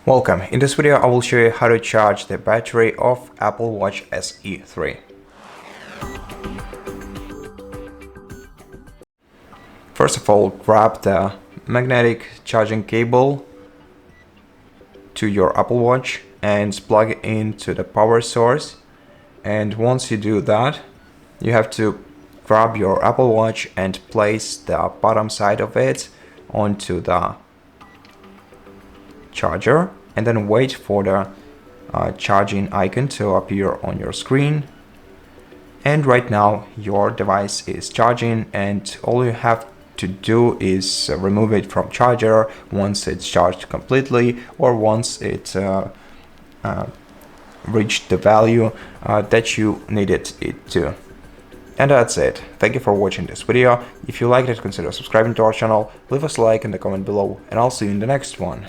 Welcome. In this video I will show you how to charge the battery of Apple Watch SE 3. First of all, grab the magnetic charging cable to your Apple Watch and plug it into the power source. And once you do that, you have to grab your Apple Watch and place the bottom side of it onto the charger, and then wait for the charging icon to appear on your screen. And right now your device is charging, and all you have to do is remove it from charger once it's charged completely, or once it reached the value that you needed it to. And that's it. Thank you for watching this video. If you liked it, consider subscribing to our channel, leave us a like in the comment below, and I'll see you in the next one.